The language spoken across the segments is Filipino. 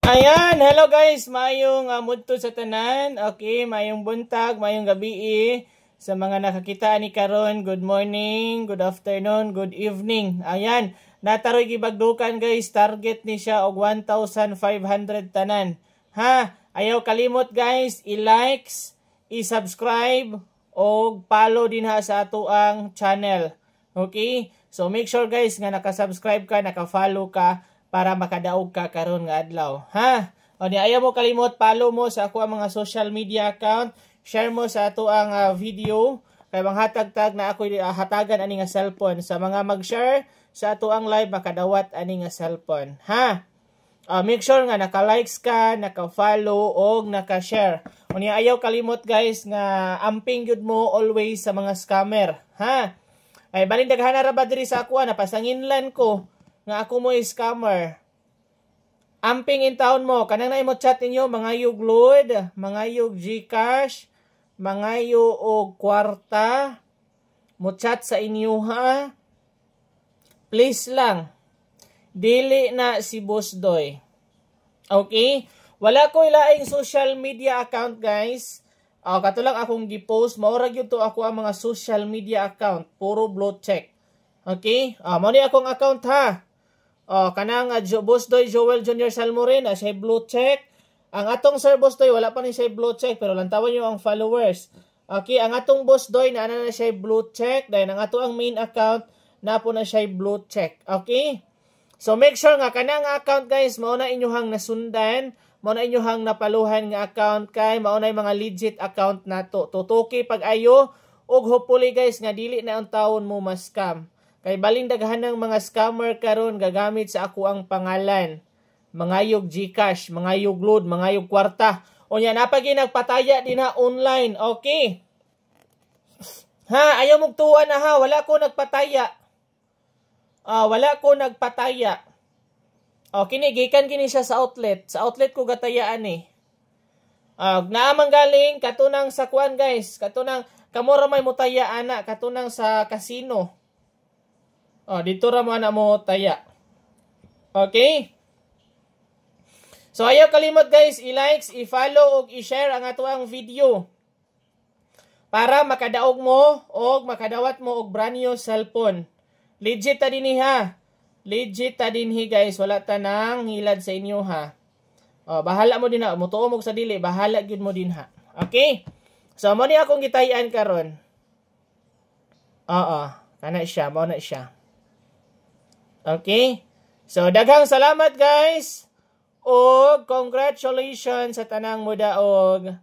Ayan, hello guys, mayong mudto sa tanan. Okay, mayong buntag, mayong gabi sa mga nakakita ni karon. Good morning, good afternoon, good evening. Ayan, nataroy gibagdukan guys, target ni siya og 1,500 tanan. Ha, ayaw kalimot guys, i-likes, i-subscribe og follow din ha sa ato ang channel. Okay? So make sure guys nga naka-subscribe ka, naka-follow ka para makadaog ka karon nga adlaw. Ha? O di ayaw mo kalimot, follow mo sa ako ang mga social media account, share mo sa ato ang video, kay manghatag-tag na ako hatagan ani nga cellphone. Sa mga mag-share sa ato ang live, makadawat ani nga cellphone. Ha? Make sure nga naka-likes ka, naka-follow, o naka-share. O niya ayaw kalimot guys nga amping yun mo always sa mga scammer. Ha? Ay balin daghan ra ba diri sa ako na pasanginlan ko nga ako mo scammer. Amping in town mo, kanang na mo chat ninyo, mga yug load, mga yug Gcash, mga yug og kwarta, mo chat sa inyo ha. Please lang, dili na si Boss Doy. Okay? Wala ko ilaing social media account guys. Katulang akong gipost, maura gyud to ako ang mga social media account, puro blue check. Okay? Mao ni akong account ha. Kanang Boss Doy Joel Jr. Salmorin, siya blue check. Ang atong Sir Boss Doy, wala pa ni siya blue check, pero lantawan nyo ang followers. Okay, ang atong Boss Doy, na siya blue check. Dahil ang ato ang main account, na po na siya blue check. Okay? So make sure nga, kanang account guys, mauna inyohang nasundan, mauna inyohang napaluhan nga account kay, mauna yung mga legit account na to. Tutuki pag ayo, ug hopefully guys, nga dili na ang taon mo ma-scam. Kay baling daghan ng mga scammer karon gagamit sa ako ang pangalan. Mga yug Gcash, mga yug load, mga yug kwarta. O nya napagi nagpataya din ha online. Okay? Ha, ayaw mong tuwa na ha, wala ko nagpataya. Wala ko nagpataya. Kini gikan kini siya sa outlet. Sa outlet ko gatayaan eh. Naamang galing katunang sa kuan guys, katunang kamura may mutaya ana, katunang sa casino. Dito ra mo na mo taya. Okay? So ayaw kalimot guys, i-likes, i-follow ug i-share ang ato ang video para makadaog mo og makadawat mo og brand new cellphone. Legit ta dinhi ha. Legit ta dinhi guys, wala ta nang hilad sa inyo ha. Bahala mo din ha, mutuo mo sa dili, bahala gyud mo din ha. Okay? So mo ni akong gitayan karon. Kana siya, mo na siya. Okay? So, daghang salamat guys. O congratulations sa tanang mudaog.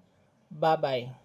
Bye-bye.